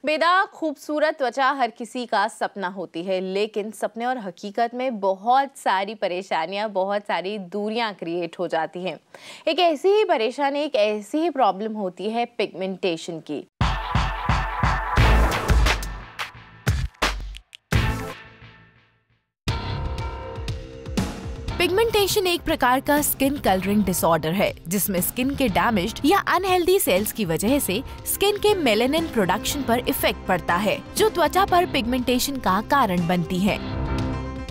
बेदाग खूबसूरत त्वचा हर किसी का सपना होती है, लेकिन सपने और हकीकत में बहुत सारी परेशानियां, बहुत सारी दूरियां क्रिएट हो जाती हैं। एक ऐसी ही परेशानी, एक ऐसी ही प्रॉब्लम होती है पिगमेंटेशन की। पिगमेंटेशन एक प्रकार का स्किन कलरिंग डिसऑर्डर है, जिसमें स्किन के डैमेज्ड या अनहेल्दी सेल्स की वजह से स्किन के मेलानिन प्रोडक्शन पर इफेक्ट पड़ता है, जो त्वचा पर पिगमेंटेशन का कारण बनती है।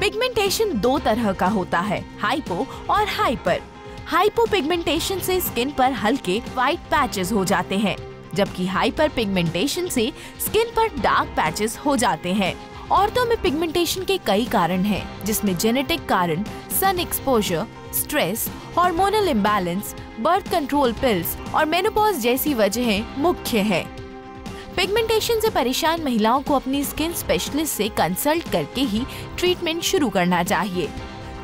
पिगमेंटेशन दो तरह का होता है, हाइपो और हाइपर। हाइपो पिगमेंटेशन से स्किन पर हल्के व्हाइट पैचेस हो जाते हैं, जबकि हाइपर पिगमेंटेशन से स्किन पर डार्क पैचेस हो जाते हैं। औरतों में पिगमेंटेशन के कई कारण हैं, जिसमें जेनेटिक कारण, sun exposure, stress, hormonal imbalance, birth control pills और मेनोपॉज जैसी वजहें मुख्य हैं। पिगमेंटेशन से परेशान महिलाओं को अपनी स्किन स्पेशलिस्ट से कंसल्ट करके ही ट्रीटमेंट शुरू करना चाहिए,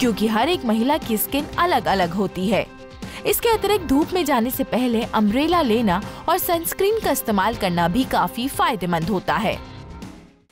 क्योंकि हर एक महिला की स्किन अलग अलग होती है। इसके अतिरिक्त धूप में जाने से पहले अम्ब्रेला लेना और सनस्क्रीन का इस्तेमाल करना भी काफी फायदेमंद होता है।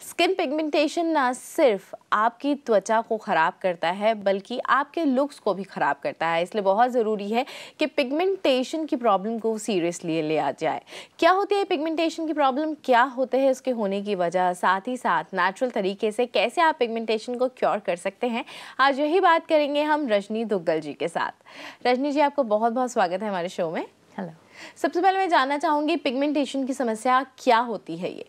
स्किन पिगमेंटेशन ना सिर्फ आपकी त्वचा को खराब करता है, बल्कि आपके लुक्स को भी खराब करता है। इसलिए बहुत ज़रूरी है कि पिगमेंटेशन की प्रॉब्लम को सीरियसली लिया जाए। क्या होती है पिगमेंटेशन की प्रॉब्लम, क्या होते हैं इसके होने की वजह, साथ ही साथ नेचुरल तरीके से कैसे आप पिगमेंटेशन को क्योर कर सकते हैं, आज यही बात करेंगे हम रजनी दुग्गल जी के साथ। रजनी जी, आपको बहुत बहुत स्वागत है हमारे शो में। हेलो। सबसे पहले मैं जानना चाहूँगी, पिगमेंटेशन की समस्या क्या होती है? ये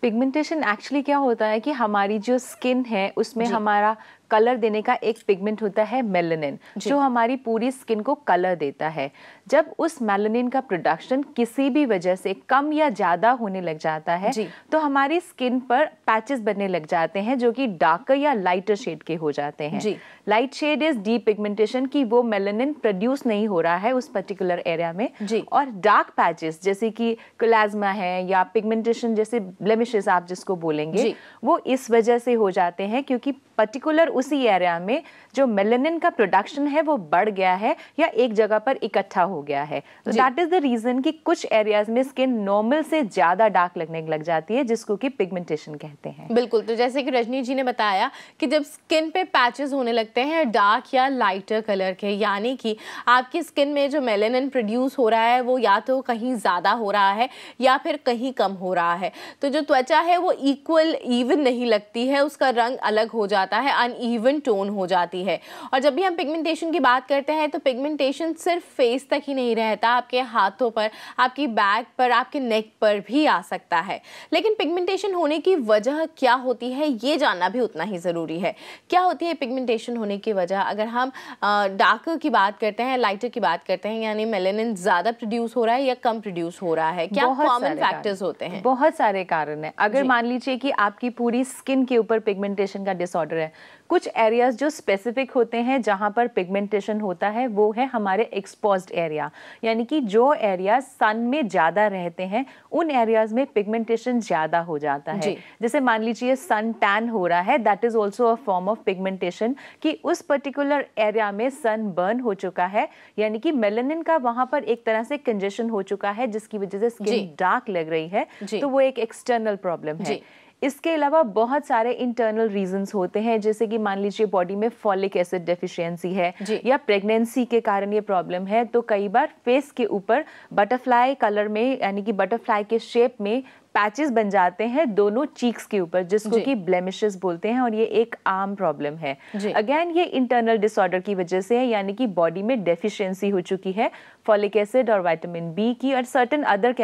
पिगमेंटेशन एक्चुअली क्या होता है कि हमारी जो स्किन है उसमें हमारा कलर देने का एक पिगमेंट होता है मेलानिन, जो हमारी पूरी स्किन को कलर देता है। जब उस मेलानिन का प्रोडक्शन किसी भी वजह से कम या ज़्यादा होने लग जाता है तो हमारी स्किन पर पैचेस बनने लग जाते हैं, जो कि डार्कर या लाइटर शेड के हो जाते हैं। Light shade is depigmentation, की वो मेलानिन प्रोड्यूस नहीं हो रहा है उस पर्टिकुलर एरिया में। और डार्क पैचेस जैसे कि क्लाज्मा है या पिगमेंटेशन जैसे ब्लेमिशेस आप जिसको बोलेंगे, वो इस वजह से हो जाते हैं क्योंकि पर्टिकुलर उसी एरिया में जो मेलानिन का प्रोडक्शन है वो बढ़ गया है या एक जगह पर इकट्ठा हो गया है। तो दैट इज द रीजन कि कुछ एरियाज में स्किन नॉर्मल से ज्यादा डार्क लगने लग जाती है, जिसको कि पिगमेंटेशन कहते हैं। बिल्कुल। तो जैसे कि रजनी जी ने बताया कि जब स्किन पे पैचेस होने लगते हैं डार्क या लाइटर कलर के, यानी कि आपकी स्किन में जो मेलानिन प्रोड्यूस हो रहा है वो या तो कहीं ज्यादा हो रहा है या फिर कहीं कम हो रहा है, तो जो त्वचा है वो इक्वल इवन नहीं लगती है, उसका रंग अलग हो जाता है, अनइवन टोन हो जाती है। और जब भी हम पिगमेंटेशन की बात करते हैं तो पिगमेंटेशन सिर्फ फेस तक ही नहीं रहता, आपके हाथों पर, आपकी बैक पर, आपके नेक पर भी आ सकता है। लेकिन पिगमेंटेशन होने की वजह क्या होती है ये जानना भी उतना ही ज़रूरी है। क्या होती है पिगमेंटेशन होने की वजह? अगर हम डार्कर की बात करते हैं, लाइटर की बात करते हैं, यानी मेलानिन ज़्यादा प्रोड्यूस हो रहा है या कम प्रोड्यूस हो रहा है, क्या कॉमन फैक्टर्स होते हैं? बहुत सारे कारण हैं। अगर मान लीजिए कि आपकी पूरी स्किन के ऊपर पिगमेंटेशन का डिसऑर्डर है, कुछ एरियाज जो स्पेसिफिक होते हैं जहां पर पिगमेंटेशन होता है वो है हमारे एक्सपोज्ड एरिया, यानी कि जो एरिया सन में ज़्यादा रहते हैं उन एरियाज में पिगमेंटेशन ज़्यादा हो जाता है। जैसे मान लीजिए सन टैन हो रहा है, that is also a form of pigmentation, कि उस पर्टिकुलर एरिया में सन बर्न हो चुका है, यानी कि मेलानिन का वहां पर एक तरह से कंजेशन हो चुका है जिसकी वजह से स्किन डार्क लग रही है, तो वो एक एक्सटर्नल प्रॉब्लम है। इसके अलावा बहुत सारे इंटरनल रीजंस होते हैं, जैसे कि मान लीजिए बॉडी में फॉलिक एसिड डेफिशिएंसी है या प्रेगनेंसी के कारण ये प्रॉब्लम है, तो कई बार फेस के ऊपर बटरफ्लाई कलर में, यानी कि बटरफ्लाई के शेप में पैचेस बन जाते हैं दोनों चीक्स के ऊपर, जिसको कि ब्लेमिशेस बोलते हैं, और ये एक आम प्रॉब्लम है। अगेन ये इंटरनल डिसऑर्डर की वजह से है, यानी कि बॉडी में डेफिशिएंसी हो चुकी है फॉलिक एसिड और विटामिन बी की और सर्टेन अदर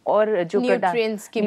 और जो न्यूट्रिएंट्स की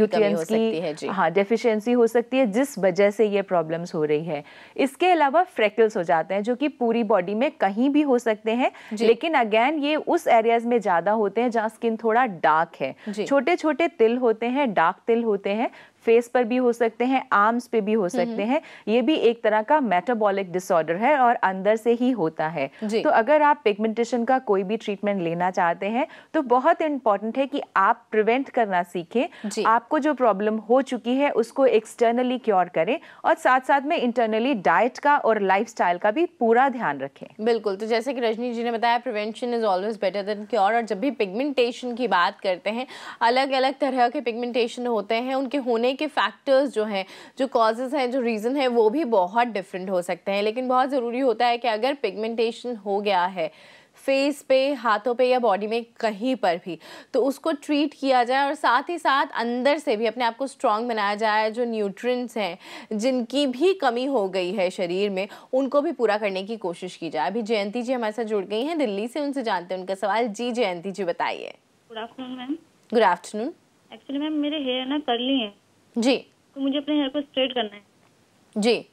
डेफिशिएंसी हो सकती है, जिस वजह से ये प्रॉब्लम्स हो रही है। इसके अलावा फ्रेकल्स हो जाते हैं जो कि पूरी बॉडी में कहीं भी हो सकते हैं, लेकिन अगेन ये उस एरियाज में ज्यादा होते हैं जहाँ स्किन थोड़ा डार्क है। छोटे छोटे तिल होते हैं, डार्क तिल होते हैं, फेस पर भी हो सकते हैं, आर्म्स पे भी हो सकते हैं। ये भी एक तरह का मेटाबॉलिक डिसऑर्डर है और अंदर से ही होता है। तो अगर आप पिगमेंटेशन का कोई भी ट्रीटमेंट लेना चाहते हैं तो बहुत इंपॉर्टेंट है कि आप प्रिवेंट करना सीखें। आपको जो प्रॉब्लम हो चुकी है उसको एक्सटर्नली क्योर करें और साथ साथ में इंटरनली डाइट का और लाइफस्टाइल का भी पूरा ध्यान रखें। बिल्कुल, तो जैसे कि रजनी जी ने बताया, prevention is always better than cure. और जब भी पिगमेंटेशन की बात करते हैं, अलग अलग तरह के पिगमेंटेशन होते हैं, उनके होने के फैक्टर्स जो हैं, जो कॉजेज हैं, जो रीज़न है, वो भी बहुत डिफरेंट हो सकते हैं। लेकिन बहुत ज़रूरी होता है कि अगर पिगमेंटेशन हो गया है फेस पे, हाथों पे या बॉडी में कहीं पर भी, तो उसको ट्रीट किया जाए और साथ ही साथ अंदर से भी अपने आप को स्ट्रॉन्ग बनाया जाए। जो न्यूट्रिएंट्स हैं जिनकी भी कमी हो गई है शरीर में, उनको भी पूरा करने की कोशिश की जाए। अभी जयंती जी हमारे साथ जुड़ गई हैं दिल्ली से, उनसे जानते हैं उनका सवाल। जी जयंती जी बताइए। Good afternoon ma'am. Good afternoon. Actually ma'am मेरे हेयर ना कर्ली हैं जी, तो मुझे अपने हेयर को स्ट्रेट करना है। जी,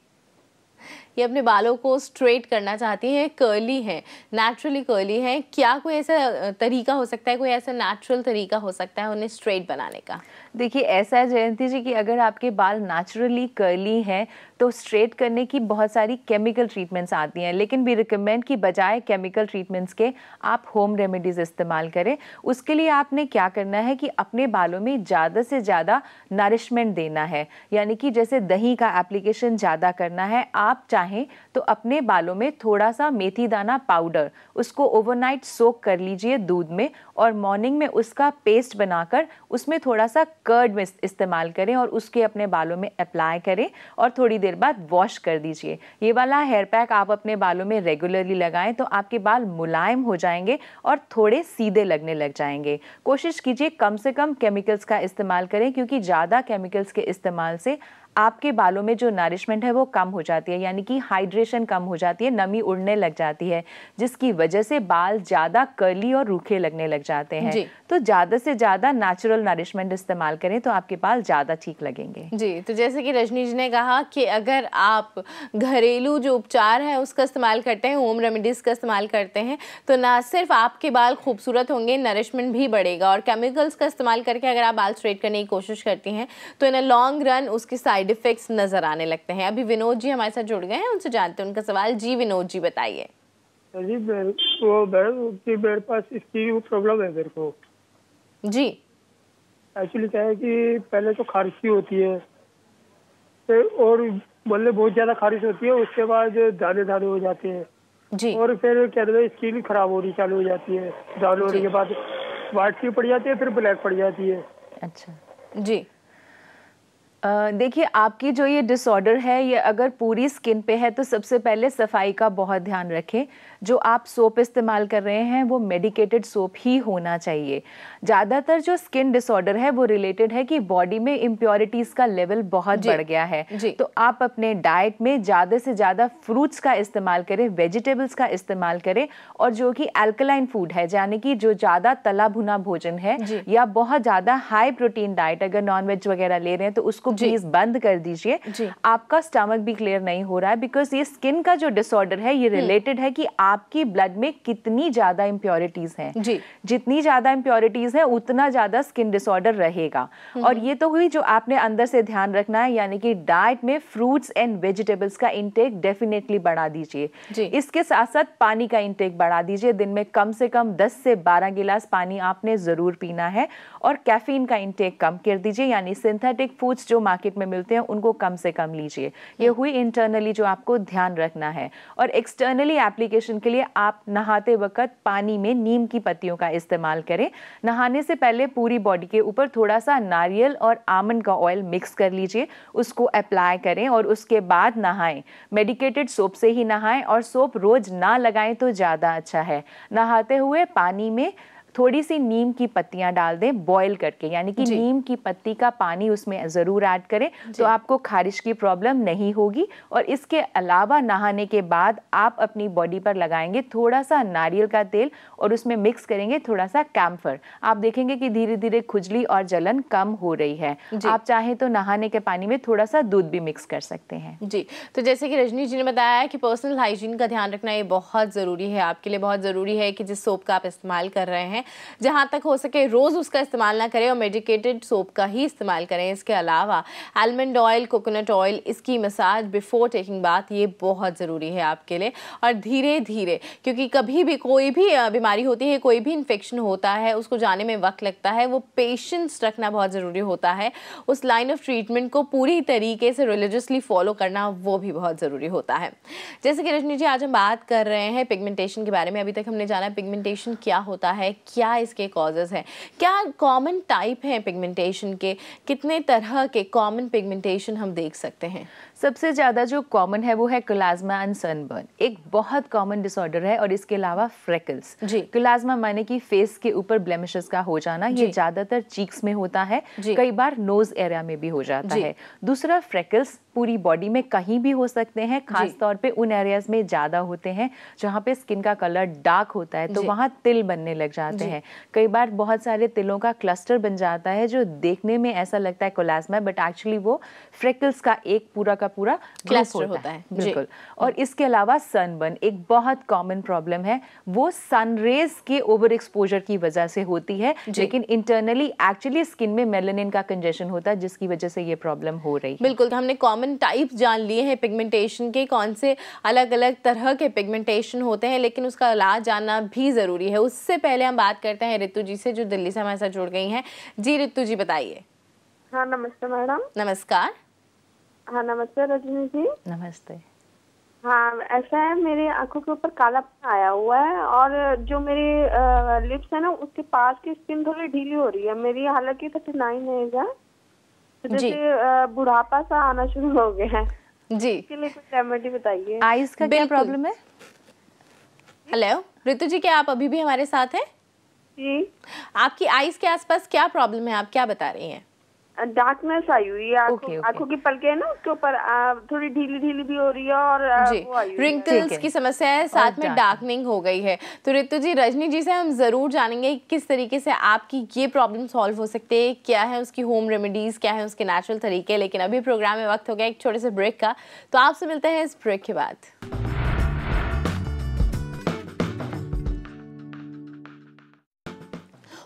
ये अपने बालों को स्ट्रेट करना चाहती हैं, कर्ली हैं, नेचुरली कर्ली हैं। क्या कोई ऐसा तरीका हो सकता है, कोई ऐसा नेचुरल तरीका हो सकता है उन्हें स्ट्रेट बनाने का? देखिए ऐसा है जयंती जी कि अगर आपके बाल नेचुरली कर्ली हैं तो स्ट्रेट करने की बहुत सारी केमिकल ट्रीटमेंट्स आती हैं, लेकिन भी रिकमेंड की बजाय केमिकल ट्रीटमेंट्स के आप होम रेमेडीज़ इस्तेमाल करें। उसके लिए आपने क्या करना है कि अपने बालों में ज़्यादा से ज़्यादा नरिशमेंट देना है, यानी कि जैसे दही का एप्लीकेशन ज़्यादा करना है। आप चाहें तो अपने बालों में थोड़ा सा मेथी दाना पाउडर, उसको ओवरनाइट सोक कर लीजिए दूध में और मॉर्निंग में उसका पेस्ट बनाकर उसमें थोड़ा सा कर्ड में इस्तेमाल करें और उसके अपने बालों में अप्लाई करें और थोड़ी देर बाद वॉश कर दीजिए। ये वाला हेयर पैक आप अपने बालों में रेगुलरली लगाएं तो आपके बाल मुलायम हो जाएंगे और थोड़े सीधे लगने लग जाएंगे। कोशिश कीजिए कम से कम केमिकल्स का इस्तेमाल करें, क्योंकि ज़्यादा केमिकल्स के इस्तेमाल से आपके बालों में जो नरिशमेंट है वो कम हो जाती है, यानी कि हाइड्रेशन कम हो जाती है, नमी उड़ने लग जाती है, जिसकी वजह से बाल ज़्यादा कर्ली और रूखे लगने लग जाते हैं। तो ज़्यादा से ज़्यादा नेचुरल नरिशमेंट इस्तेमाल करें तो आपके बाल ज़्यादा ठीक लगेंगे। जी, तो जैसे कि रजनी जी ने कहा कि अगर आप घरेलू जो उपचार है उसका इस्तेमाल करते हैं, होम रेमेडीज़ का इस्तेमाल करते हैं, तो ना सिर्फ आपके बाल खूबसूरत होंगे, नरिशमेंट भी बढ़ेगा। और केमिकल्स का इस्तेमाल करके अगर आप बाल स्ट्रेट करने की कोशिश करती हैं तो इन लॉन्ग रन उसकी साइड इफेक्ट्स नजर आने लगते हैं। अभी विनोद जी हमारे साथ जुड़ गए हैं, उनसे जानते हैं उनका सवाल। जी विनोद जी बताइए। जी वो मेरे पास इसकी प्रॉब्लम है मेरे को। जी, एक्चुअली क्या है कि पहले तो खारिश होती है और मतलब बहुत ज्यादा खारिश होती है, उसके बाद दाने दाने हो जाते हैं जी, और फिर क्या कहते हैं स्किन खराब होनी चालू हो जाती है। दाने होने के बाद व्हाइट सी पड़ जाती है, फिर ब्लैक पड़ जाती है। अच्छा जी, देखिए आपकी जो ये डिसऑर्डर है ये अगर पूरी स्किन पे है तो सबसे पहले सफाई का बहुत ध्यान रखें। जो आप सोप इस्तेमाल कर रहे हैं वो मेडिकेटेड सोप ही होना चाहिए। ज़्यादातर जो स्किन डिसऑर्डर है वो रिलेटेड है कि बॉडी में इम्प्योरिटीज़ का लेवल बहुत बढ़ गया है, तो आप अपने डाइट में ज़्यादा से ज़्यादा फ्रूट्स का इस्तेमाल करें, वेजिटेबल्स का इस्तेमाल करें, और जो कि अल्कलाइन फूड है, यानी कि जो ज़्यादा तला भुना भोजन है या बहुत ज़्यादा हाई प्रोटीन डाइट अगर नॉनवेज वगैरह ले रहे हैं तो उसको प्लीज बंद कर दीजिए। आपका स्टमक भी क्लियर नहीं हो रहा है, बिकॉज ये स्किन का जो डिसऑर्डर है ये रिलेटेड है कि आपकी ब्लड में कितनी ज्यादा इंप्योरिटीज हैं। जितनी ज्यादा इंप्योरिटीज है उतना ज्यादा स्किन डिसऑर्डर रहेगा। और ये तो हुई जो आपने अंदर से ध्यान रखना है, यानी कि डाइट में फ्रूट्स एंड वेजिटेबल्स का इंटेक डेफिनेटली बढ़ा दीजिए। इसके साथ साथ पानी का इंटेक बढ़ा दीजिए। दिन में कम से कम 10 से 12 गिलास पानी आपने जरूर पीना है। और कैफीन का इंटेक कम कर दीजिए, यानी सिंथेटिक फूड्स जो मार्केट में मिलते हैं उनको कम से कम लीजिए। ये हुई इंटरनली जो आपको ध्यान रखना है। और एक्सटर्नली एप्लीकेशन के लिए आप नहाते वक्त पानी में नीम की पत्तियों का इस्तेमाल करें। नहाने से पहले पूरी बॉडी के ऊपर थोड़ा सा नारियल और आमंड का ऑयल मिक्स कर लीजिए, उसको अप्लाई करें और उसके बाद नहाएं। मेडिकेटेड सोप से ही नहाएं और सोप रोज ना लगाएं तो ज़्यादा अच्छा है। नहाते हुए पानी में थोड़ी सी नीम की पत्तियां डाल दें बॉईल करके, यानी कि नीम की पत्ती का पानी उसमें ज़रूर ऐड करें, तो आपको खारिश की प्रॉब्लम नहीं होगी। और इसके अलावा नहाने के बाद आप अपनी बॉडी पर लगाएंगे थोड़ा सा नारियल का तेल और उसमें मिक्स करेंगे थोड़ा सा कैम्फर। आप देखेंगे कि धीरे धीरे खुजली और जलन कम हो रही है। आप चाहें तो नहाने के पानी में थोड़ा सा दूध भी मिक्स कर सकते हैं। जी, तो जैसे कि रजनी जी ने बताया कि पर्सनल हाइजीन का ध्यान रखना ये बहुत ज़रूरी है, आपके लिए बहुत ज़रूरी है कि जिस सोप का आप इस्तेमाल कर रहे हैं हैं, जहाँ तक हो सके रोज़ उसका इस्तेमाल ना करें और मेडिकेटेड सोप का ही इस्तेमाल करें। इसके अलावा आलमंड ऑयल, कोकोनट ऑयल, इसकी मसाज बिफोर टेकिंग बाथ ये बहुत ज़रूरी है आपके लिए। और धीरे धीरे, क्योंकि कभी भी कोई भी बीमारी होती है, कोई भी इन्फेक्शन होता है, उसको जाने में वक्त लगता है, वो पेशेंस रखना बहुत ज़रूरी होता है। उस लाइन ऑफ ट्रीटमेंट को पूरी तरीके से रिलीजियसली फॉलो करना वो भी बहुत ज़रूरी होता है। जैसे कि रजनी जी, आज हम बात कर रहे हैं पिगमेंटेशन के बारे में। अभी तक हमने जाना पिगमेंटेशन क्या होता है, क्या इसके कॉजेज़ हैं, क्या कॉमन टाइप हैं पिगमेंटेशन के, कितने तरह के कॉमन पिगमेंटेशन हम देख सकते हैं। सबसे ज़्यादा जो कॉमन है वो है क्लाज्मा एंड सनबर्न, एक बहुत कॉमन डिसऑर्डर है। और इसके अलावा फ्रेकल्स। क्लाज्मा माने कि फेस के ऊपर ब्लेमिशेस का हो जाना, ये ज़्यादातर चीक्स में होता है, कई बार नोज एरिया में भी हो जाता है। दूसरा फ्रेकल्स पूरी बॉडी में कहीं भी हो सकते हैं, खास तौर पे उन एरियाज में ज़्यादा होते हैं जहाँ पे स्किन का कलर डार्क होता है, तो वहाँ तिल बनने लग जाते हैं। कई बार बहुत सारे तिलों का क्लस्टर बन जाता है जो देखने में ऐसा लगता है क्लाज्मा, बट एक्चुअली वो फ्रेकल्स का एक पूरा का पूरा क्लस्टर होता है। बिल्कुल। और इसके अलावा सनबर्न एक बहुत कॉमन प्रॉब्लम है, वो सनरेज के ओवर एक्सपोजर की वजह से होती है, लेकिन इंटरनली एक्चुअली स्किन में मेलानिन का कंजेशन होता है जिसकी वजह से ये प्रॉब्लम हो रही है। बिल्कुल, तो हमने कॉमन टाइप जान लिए हैं पिगमेंटेशन के, कौन से अलग अलग तरह के पिगमेंटेशन होते हैं, लेकिन उसका इलाज जानना भी ज़रूरी है। उससे पहले हम बात करते हैं ऋतु जी से, जो दिल्ली से हमारे साथ जुड़ गई हैं। जी ऋतु जी, बताइए। हाँ नमस्ते मैडम। नमस्कार। हाँ नमस्ते रजनी जी। नमस्ते। हाँ ऐसा है, मेरे आंखों के ऊपर कालापन आया हुआ है और जो मेरे लिप्स है ना उसके पास की स्किन थोड़ी ढीली हो रही है मेरी, हालांकि 39 एज है, तो जैसे बुढ़ापा सा आना शुरू हो गया है जी। इसके लिए कुछ रेमेडी बताइए। आईज का क्या प्रॉब्लम है? हेलो ऋतु जी, क्या आप अभी भी हमारे साथ हैं? जी। आपकी आईज के आसपास क्या प्रॉब्लम है, आप क्या बता रही हैं? डार्कनेस आई हुई है, आंखों की पलकें है ना उसके ऊपर थोड़ी ढीली ढीली भी हो रही है और वो आई हुई है। रिंकल्स की समस्या है, साथ में डार्कनिंग हो गई है। तो ऋतु जी, रजनी जी से हम जरूर जानेंगे किस तरीके से आपकी ये प्रॉब्लम सॉल्व हो सकती है, क्या है उसकी होम रेमेडीज, क्या है उसके नेचुरल तरीके। लेकिन अभी प्रोग्राम में वक्त हो गया एक छोटे से ब्रेक का, तो आपसे मिलते हैं इस ब्रेक के बाद।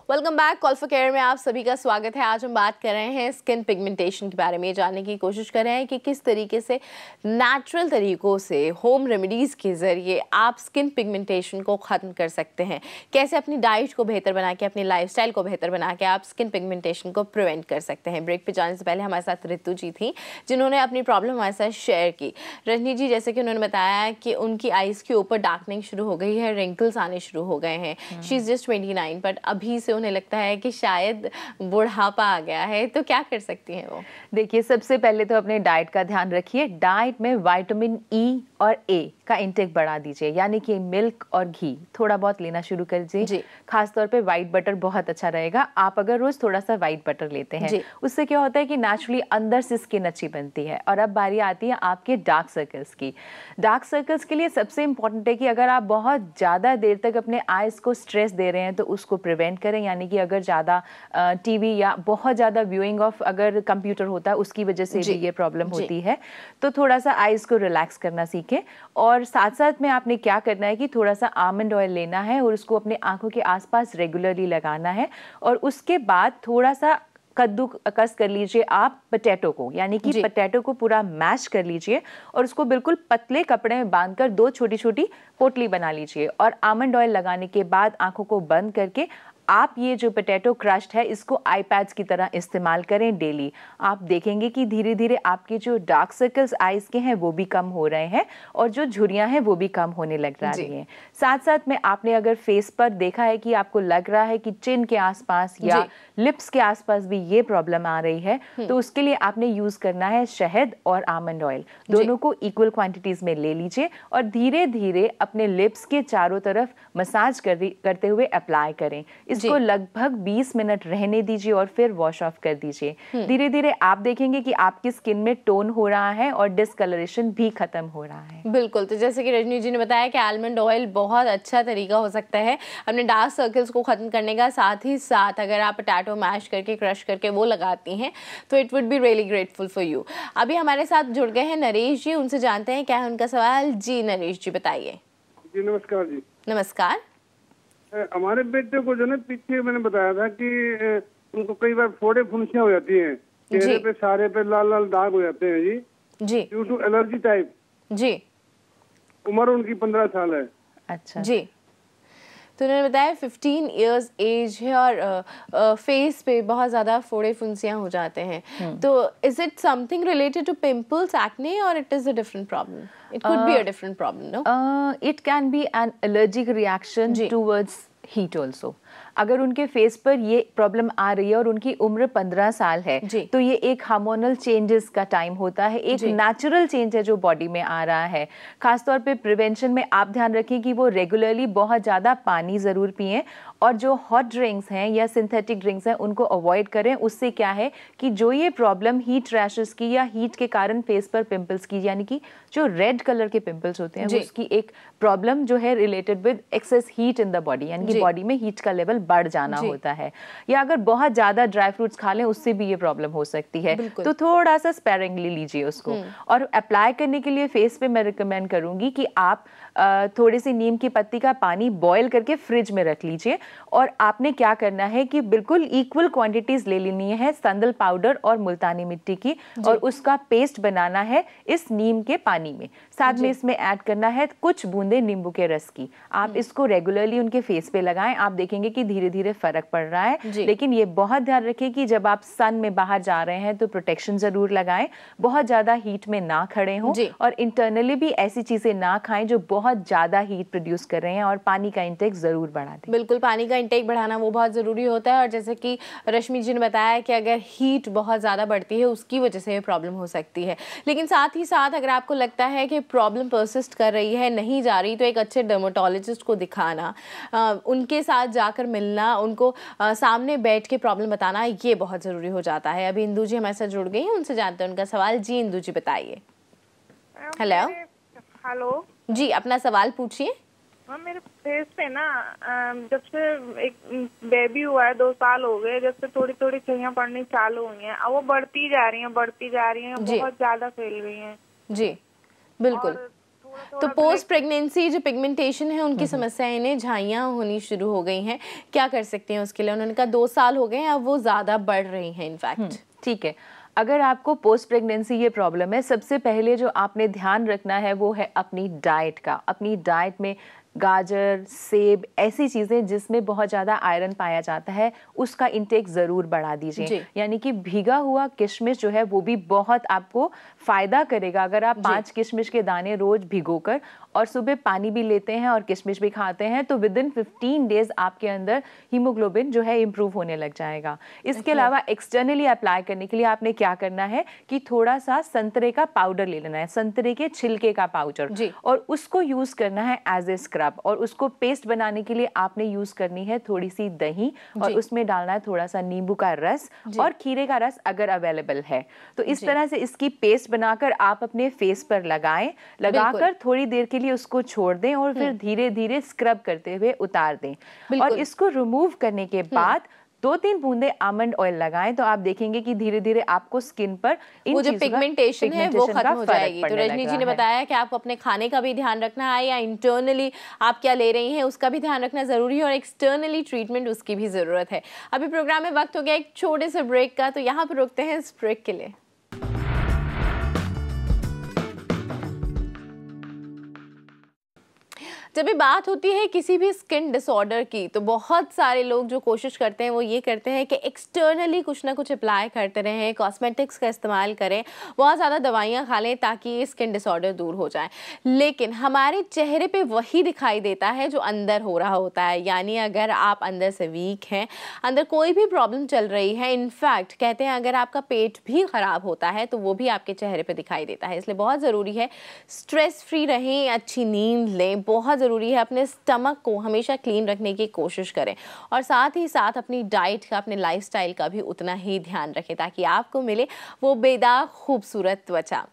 Welcome back, call for care में आप सभी का स्वागत है। आज हम बात कर रहे हैं स्किन पिगमेंटेशन के बारे में, जानने की कोशिश कर रहे हैं कि किस तरीके से नेचुरल तरीकों से होम रेमेडीज़ के ज़रिए आप स्किन पिगमेंटेशन को ख़त्म कर सकते हैं, कैसे अपनी डाइट को बेहतर बना के, अपनी लाइफस्टाइल को बेहतर बना के आप स्किन पिगमेंटेशन को प्रिवेंट कर सकते हैं। ब्रेक पे जाने से पहले हमारे साथ ऋतु जी थी जिन्होंने अपनी प्रॉब्लम हमारे साथ शेयर की। रजनी जी, जैसे कि उन्होंने बताया कि उनकी आइज़ के ऊपर डार्कनिंग शुरू हो गई है, रिंकल्स आने शुरू हो गए हैं। शी इज़ जस्ट 29, बट अभी से उन्हें लगता है कि शायद बुढ़ापा आ गया है, तो क्या कर सकती हैं वो? देखिए, सबसे पहले तो अपने डाइट का ध्यान रखिए। डाइट में विटामिन ई और ए का इंटेक बढ़ा दीजिए, यानी कि मिल्क और घी थोड़ा बहुत लेना शुरू कर दीजिए। खासतौर पे वाइट बटर बहुत अच्छा रहेगा। आप अगर रोज थोड़ा सा वाइट बटर लेते हैं, उससे क्या होता है कि नेचुरली अंदर से स्किन अच्छी बनती है। और अब बारी आती है आपके डार्क सर्कल्स की। डार्क सर्कल्स के लिए सबसे इंपॉर्टेंट है कि अगर आप बहुत ज़्यादा देर तक अपने आइज़ को स्ट्रेस दे रहे हैं तो उसको प्रिवेंट करें, यानी कि अगर ज़्यादा टीवी या बहुत ज़्यादा व्यूइंग ऑफ अगर कंप्यूटर होता है उसकी वजह से भी ये प्रॉब्लम होती है, तो थोड़ा सा आइज़ को रिलैक्स करना सीखें। और साथ साथ में आपने क्या करना है कि थोड़ा सा आमंड ऑयल लेना है और उसको अपने आंखों के आसपास रेगुलरली लगाना है। और उसके बाद थोड़ा सा कद्दूकस कर लीजिए आप पोटैटो को, यानी कि पोटैटो को पूरा मैश कर लीजिए और उसको बिल्कुल पतले कपड़े में बांधकर 2 छोटी छोटी पोटली बना लीजिए। और आमंड ऑयल लगाने के बाद आंखों को बंद करके आप ये जो पोटैटो क्रश्ड है इसको आई पैड्स की तरह इस्तेमाल करें डेली। आप देखेंगे कि धीरे धीरे आपके जो डार्क सर्कल्स आइज के हैं वो भी कम हो रहे हैं और जो झुर्रियां हैं वो भी कम होने लग रही हैं। साथ साथ में आपने अगर फेस पर देखा है कि आपको लग रहा है कि चिन के आसपास या लिप्स के आसपास भी ये प्रॉब्लम आ रही है, तो उसके लिए आपने यूज करना है शहद और आमंड ऑयल, दोनों को इक्वल क्वांटिटीज में ले लीजिए और धीरे धीरे अपने लिप्स के चारों तरफ मसाज करते हुए अप्लाई करें। इसको लगभग 20 मिनट रहने दीजिए और फिर वॉश ऑफ कर दीजिए। धीरे धीरे आप देखेंगे कि आपकी स्किन में टोन हो रहा है और डिस्कलरेशन भी खत्म हो रहा है। बिल्कुल, तो जैसे कि रजनी जी ने बताया कि आलमंड ऑयल बहुत अच्छा तरीका हो सकता है अपने डार्क सर्कल्स को खत्म करने का। साथ ही साथ अगर आप पोटैटो मैश करके क्रश करके वो लगाती हैं तो it would be really grateful for you. अभी हमारे साथ जुड़ गए हैं नरेश जी, उनसे जानते हैं क्या है उनका सवाल। जी नरेश जी, बताइए। जी नमस्कार। जी नमस्कार। हमारे बेटे को जो ना पीछे मैंने बताया था कि उनको कई बार फोड़े फुंसियां हो जाती हैं चेहरे पे, सारे पे लाल लाल दाग हो जाते हैं जी ड्यू टू एलर्जी टाइप जी। उम्र उनकी 15 साल है। अच्छा जी। तो उन्होंने बताया 15 इयर्स एज है और फेस पे बहुत ज़्यादा फोड़े फुंसियाँ हो जाते हैं। तो is it something related to pimples, acne, और it is a different problem? It could be a different problem, no? It can be an allergic reaction towards heat also. अगर उनके फेस पर ये प्रॉब्लम आ रही है और उनकी उम्र 15 साल है तो ये एक हार्मोनल चेंजेस का टाइम होता है, एक नेचुरल चेंज है जो बॉडी में आ रहा है। खासतौर पे प्रिवेंशन में आप ध्यान रखें कि वो रेगुलरली बहुत ज़्यादा पानी ज़रूर पिएं और जो हॉट ड्रिंक्स हैं या सिंथेटिक ड्रिंक्स हैं उनको अवॉइड करें। उससे क्या है कि जो ये प्रॉब्लम हीट रैशेस की या हीट के कारण फेस पर पिंपल्स की, यानी कि जो रेड कलर के पिंपल्स होते हैं, उसकी एक प्रॉब्लम जो है related with excess heat in the body, यानी कि बॉडी में हीट का लेवल बढ़ जाना होता है। या अगर बहुत ज्यादा ड्राई फ्रूट्स खा लें उससे भी ये प्रॉब्लम हो सकती है। तो थोड़ा सा स्पेरिंगली लीजिए उसको। और अप्लाई करने के लिए फेस पे मैं रिकमेंड करूंगी कि आप थोड़ी सी नीम की पत्ती का पानी बॉयल करके फ्रिज में रख लीजिए और आपने क्या करना है कि बिल्कुल इक्वल क्वांटिटीज ले लेनी है संदल पाउडर और मुल्तानी मिट्टी की और उसका पेस्ट बनाना है इस नीम के पानी में। साथ में इसमें ऐड करना है कुछ बूंदे नींबू के रस की। आप इसको रेगुलरली उनके फेस पे लगाएं, आप देखेंगे कि धीरे धीरे फर्क पड़ रहा है। लेकिन ये बहुत ध्यान रखें कि जब आप सन में बाहर जा रहे हैं तो प्रोटेक्शन जरूर लगाएं, बहुत ज्यादा हीट में ना खड़े हों और इंटरनली भी ऐसी चीजें ना खाएं जो बहुत ज्यादा हीट प्रोड्यूस कर रहे हैं, और पानी का इंटेक जरूर बढ़ा दें। बिल्कुल, पानी का इंटेक बढ़ाना वो बहुत ज़रूरी होता है। और जैसे कि रश्मि जी ने बताया कि अगर हीट बहुत ज़्यादा बढ़ती है उसकी वजह से ये प्रॉब्लम हो सकती है। लेकिन साथ ही साथ अगर आपको लगता है कि प्रॉब्लम परसिस्ट कर रही है, नहीं जा रही, तो एक अच्छे डर्मेटोलॉजिस्ट को दिखाना, उनके साथ जाकर मिलना, उनको सामने बैठ के प्रॉब्लम बताना, ये बहुत ज़रूरी हो जाता है। अभी इंदू जी हमारे साथ जुड़ गई हैं, उनसे जानते हैं उनका सवाल। जी इंदू जी बताइए। हेलो हेलो जी, अपना सवाल पूछिए। हाँ, मेरे फेस पे ना जब से एक बेबी हुआ है 2 साल हो गए, जब से थोड़ी थोड़ी छइयां पड़नी चालू हुई हैं, अब वो बढ़ती जा रही हैं बहुत ज्यादा फैल गई हैं। जी बिल्कुल। तो पोस्ट प्रेगनेंसी जो पिगमेंटेशन है उनकी समस्याएं, इन्हें झाइयाँ होनी शुरू हो गई हैं, क्या कर सकते हैं उसके लिए? उन्होंने कहा 2 साल हो गए हैं, अब वो ज़्यादा बढ़ रही हैं इनफैक्ट। ठीक है, अगर आपको पोस्ट प्रेगनेंसी ये प्रॉब्लम है, सबसे पहले जो आपने ध्यान रखना है वो है अपनी डाइट का। अपनी डाइट में गाजर, सेब, ऐसी चीज़ें जिसमें बहुत ज़्यादा आयरन पाया जाता है उसका इंटेक ज़रूर बढ़ा दीजिए। यानी कि भीगा हुआ किशमिश जो है वो भी बहुत आपको फ़ायदा करेगा। अगर आप 5 किशमिश के दाने रोज़ भिगोकर और सुबह पानी भी लेते हैं और किशमिश भी खाते हैं तो विद इन 15 डेज आपके अंदर हीमोग्लोबिन जो है इम्प्रूव होने लग जाएगा। इसके अलावा एक्सटर्नली अप्लाई करने के लिए आपने क्या करना है कि थोड़ा सा संतरे का पाउडर ले लेना है, संतरे के छिलके का पाउडर, और उसको यूज़ करना है एज ए स्क्रब। और उसको पेस्ट बनाने के लिए आपने यूज करनी है थोड़ी सी दही और उसमें डालना है थोड़ा सा नींबू का रस और खीरे का रस अगर अवेलेबल है तो इस तरह से इसकी पेस्ट बनाकर आप अपने फेस पर लगाएं। लगाकर थोड़ी देर के लिए उसको छोड़ दें और फिर धीरे धीरे स्क्रब करते हुए उतार दें। और इसको रिमूव करने के बाद 2-3 बूंदे आमंड ऑयल लगाएं तो आप देखेंगे कि धीरे धीरे आपको स्किन पर वो जो पिगमेंटेशन है वो खत्म हो जाएगी। तो रजनी जी ने बताया कि आपको अपने खाने का भी ध्यान रखना है, या इंटरनली आप क्या ले रही हैं उसका भी ध्यान रखना जरूरी है, और एक्सटर्नली ट्रीटमेंट उसकी भी जरूरत है। अभी प्रोग्राम में वक्त हो गया एक छोटे से ब्रेक का, तो यहाँ पर रुकते हैं इस ब्रेक के लिए। जब भी बात होती है किसी भी स्किन डिसऑर्डर की तो बहुत सारे लोग जो कोशिश करते हैं वो ये करते हैं कि एक्सटर्नली कुछ ना कुछ अप्लाई करते रहें, कॉस्मेटिक्स का इस्तेमाल करें, बहुत ज़्यादा दवाइयाँ खा लें ताकि ये स्किन डिसऑर्डर दूर हो जाए। लेकिन हमारे चेहरे पे वही दिखाई देता है जो अंदर हो रहा होता है। यानी अगर आप अंदर से वीक हैं, अंदर कोई भी प्रॉब्लम चल रही है, इनफैक्ट कहते हैं अगर आपका पेट भी ख़राब होता है तो वो भी आपके चेहरे पर दिखाई देता है। इसलिए बहुत ज़रूरी है स्ट्रेस फ्री रहें, अच्छी नींद लें, बहुत ज़रूरी है अपने स्टमक को हमेशा क्लीन रखने की कोशिश करें, और साथ ही साथ अपनी डाइट का, अपने लाइफस्टाइल का भी उतना ही ध्यान रखें ताकि आपको मिले वो बेदाग खूबसूरत त्वचा।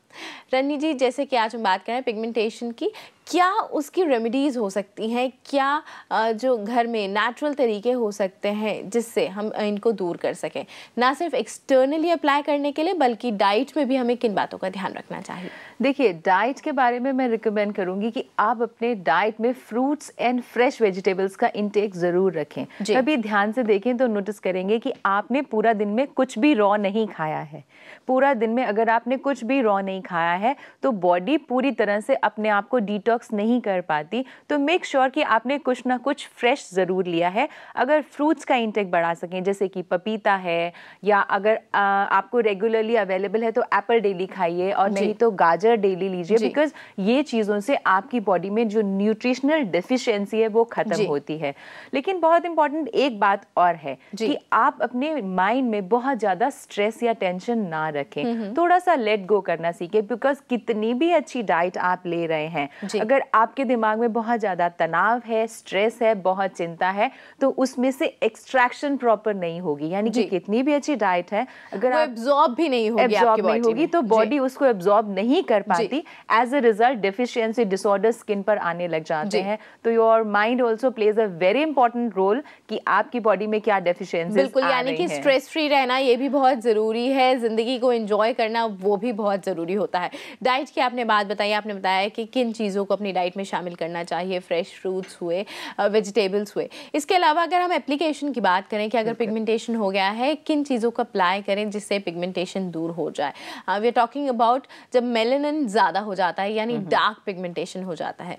रन्नी जी, जैसे कि आज हम बात कर रहे हैं पिगमेंटेशन की, क्या उसकी रेमेडीज़ हो सकती हैं? क्या जो घर में नेचुरल तरीके हो सकते हैं जिससे हम इनको दूर कर सकें, ना सिर्फ एक्सटर्नली अप्लाई करने के लिए बल्कि डाइट में भी हमें किन बातों का ध्यान रखना चाहिए? देखिए, डाइट के बारे में मैं रिकमेंड करूंगी कि आप अपने डाइट में फ्रूट्स एंड फ्रेश वेजिटेबल्स का इंटेक ज़रूर रखें। कभी ध्यान से देखें तो नोटिस करेंगे कि आपने पूरा दिन में कुछ भी रॉ नहीं खाया है। पूरा दिन में अगर आपने कुछ भी रॉ नहीं खाया है तो बॉडी पूरी तरह से अपने आप को डिटॉक्स नहीं कर पाती। तो मेक श्योर कि आपने कुछ ना कुछ फ्रेश ज़रूर लिया है। अगर फ्रूट्स का इंटेक बढ़ा सकें, जैसे कि पपीता है, या अगर आपको रेगुलरली अवेलेबल है तो एप्पल डेली खाइए, और नहीं तो गाजर डेली लीजिए, बिकॉज ये चीज़ों से आपकी बॉडी में जो न्यूट्रिशनल डेफिशिएंसी है वो खत्म होती है। लेकिन बहुत इंपॉर्टेंट एक बात और है कि आप अपने माइंड में बहुत ज़्यादा स्ट्रेस या टेंशन ना रखें, थोड़ा सा लेट गो करना सीखें। बिकॉज कितनी भी अच्छी डाइट आप ले रहे हैं, अगर आपके दिमाग में बहुत ज़्यादा तनाव है, स्ट्रेस है, बहुत चिंता है, तो उसमें से एक्सट्रैक्शन प्रॉपर नहीं होगी। यानी कि कितनी भी अच्छी डाइट है, अगर आप एब्जॉर्ब भी नहीं होगी तो बॉडी उसको एब्जॉर्ब नहीं कर पाती। As a result deficiency disorder skin पर आने लग जाते हैं। तो your mind also plays a very important role कि आपकी बॉडी में क्या डेफिशिएंसी। बिल्कुल, यानी कि स्ट्रेस फ्री रहना ये भी बहुत ज़रूरी है, ज़िंदगी को एंजॉय करना वो भी बहुत ज़रूरी होता है। डाइट की आपने बात बताई, आपने बताया कि किन चीज़ों को अपनी डाइट में शामिल करना चाहिए, फ्रेश फ्रूट्स हुए, वेजिटेबल्स हुए। इसके अलावा अगर हम एप्लीकेशन की बात करें कि अगर पिगमेंटेशन हो गया है, किन चीज़ों को अप्लाई करें जिससे पिगमेंटेशन दूर हो जाए। वी आर टॉकिंग अबाउट जब मेलानिन ज़्यादा हो जाता है, यानी डार्क पिगमेंटेशन हो जाता है।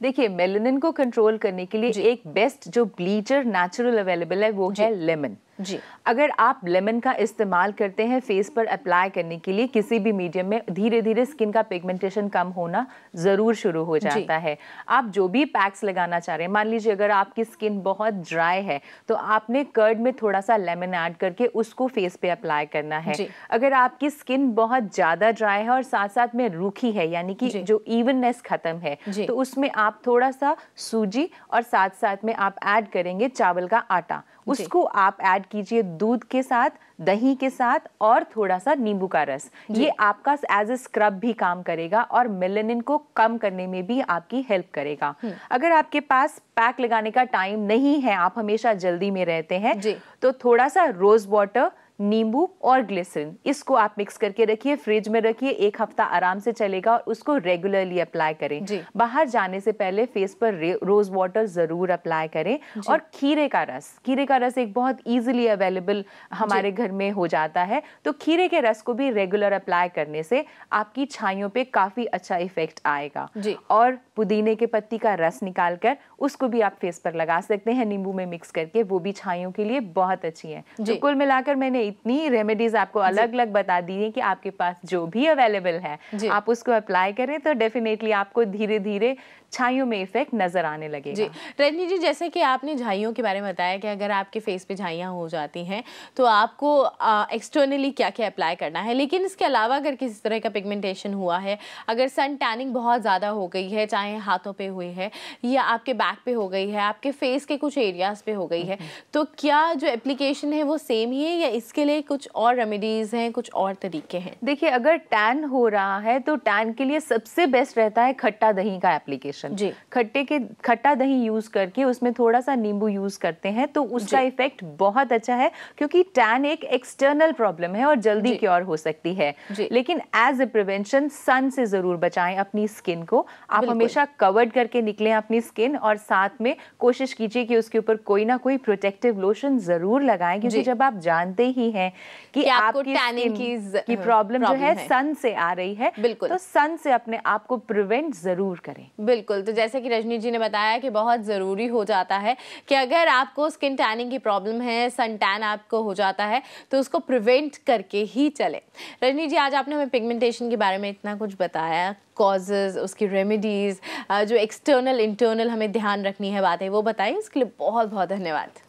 देखिए, मेलानिन को कंट्रोल करने के लिए एक बेस्ट जो ब्लीचर नेचुरल अवेलेबल है वो है लेमन। अगर आप लेमन का इस्तेमाल करते हैं फेस पर अप्लाई करने के लिए किसी भी मीडियम में, धीरे धीरे स्किन का पिगमेंटेशन कम होना ज़रूर शुरू हो जाता है। आप जो भी पैक्स लगाना चाह रहे हैं, मान लीजिए अगर आपकी स्किन बहुत ड्राई है तो आपने कर्ड में थोड़ा सा लेमन ऐड करके उसको फेस पे अप्लाई करना है। अगर आपकी स्किन बहुत ज़्यादा ड्राई है और साथ साथ में रूखी है, यानी कि जो इवननेस खत्म है, तो उसमें आप थोड़ा सा सूजी और साथ साथ में आप ऐड करेंगे चावल का आटा। उसको आप ऐड कीजिए दूध के साथ, दही के साथ, और थोड़ा सा नींबू का रस। ये आपका एज ए स्क्रब भी काम करेगा और मेलानिन को कम करने में भी आपकी हेल्प करेगा। अगर आपके पास पैक लगाने का टाइम नहीं है, आप हमेशा जल्दी में रहते हैं, तो थोड़ा सा रोज वाटर, नींबू और ग्लिसरीन, इसको आप मिक्स करके रखिए, फ्रिज में रखिए, 1 हफ्ता आराम से चलेगा और उसको रेगुलरली अप्लाई करें। बाहर जाने से पहले फेस पर रोज वाटर जरूर अप्लाई करें। और खीरे का रस एक बहुत इजीली अवेलेबल हमारे घर में हो जाता है, तो खीरे के रस को भी रेगुलर अप्लाई करने से आपकी छाइयों पे काफी अच्छा इफेक्ट आएगा। और पुदीने के पत्ती का रस निकाल कर उसको भी आप फेस पर लगा सकते हैं नींबू में मिक्स करके, वो भी छाइयों के लिए बहुत अच्छी है। तो कुल मिलाकर मैंने इतनी रेमेडीज आपको अलग अलग बता दी है कि आपके पास जो भी अवेलेबल है आप उसको अप्लाई करें तो डेफिनेटली आपको धीरे धीरे छाइयों में इफेक्ट नजर आने लगेगा। रजनी जी, जैसे कि आपने झाइयों के बारे में बताया कि अगर आपके फेस पे झाइयाँ हो जाती हैं तो आपको एक्सटर्नली क्या क्या अप्लाई करना है, लेकिन इसके अलावा अगर किसी तरह का पिगमेंटेशन हुआ है, अगर सन टैनिंग बहुत ज़्यादा हो गई है, चाहे हाथों पे हुई है या आपके बैक पे हो गई है, आपके फेस के कुछ एरियाज पे हो गई है, तो क्या जो एप्लीकेशन है वो सेम ही है या इसके लिए कुछ और रेमेडीज हैं, कुछ और तरीके हैं? देखिए, अगर टैन हो रहा है तो टैन के लिए सबसे बेस्ट रहता है खट्टा दही का एप्लीकेशन। खट्टा दही यूज करके उसमें थोड़ा सा नींबू यूज करते हैं तो उसका इफेक्ट बहुत अच्छा है, क्योंकि टैन एक एक्सटर्नल प्रॉब्लम है और जल्दी क्योर हो सकती है। लेकिन एज ए प्रिवेंशन सन से जरूर बचाएं अपनी स्किन को। आप हमेशा कवर्ड करके निकलें अपनी स्किन, और साथ में कोशिश कीजिए कि उसके ऊपर कोई ना कोई प्रोटेक्टिव लोशन जरूर लगाएं, क्योंकि जब आप जानते ही हैं कि आपकी टैनिंग की प्रॉब्लम जो है सन से आ रही है, तो सन से अपने आप को प्रिवेंट जरूर करें। बिल्कुल, तो जैसे कि रजनी जी ने बताया कि बहुत ज़रूरी हो जाता है कि अगर आपको स्किन टैनिंग की प्रॉब्लम है, सन टैन आपको हो जाता है, तो उसको प्रिवेंट करके ही चले। रजनी जी, आज आपने हमें पिगमेंटेशन के बारे में इतना कुछ बताया, कॉजेज़, उसकी रेमेडीज़, जो एक्सटर्नल इंटरनल हमें ध्यान रखनी है बातें वो बताई, उसके लिए बहुत बहुत धन्यवाद।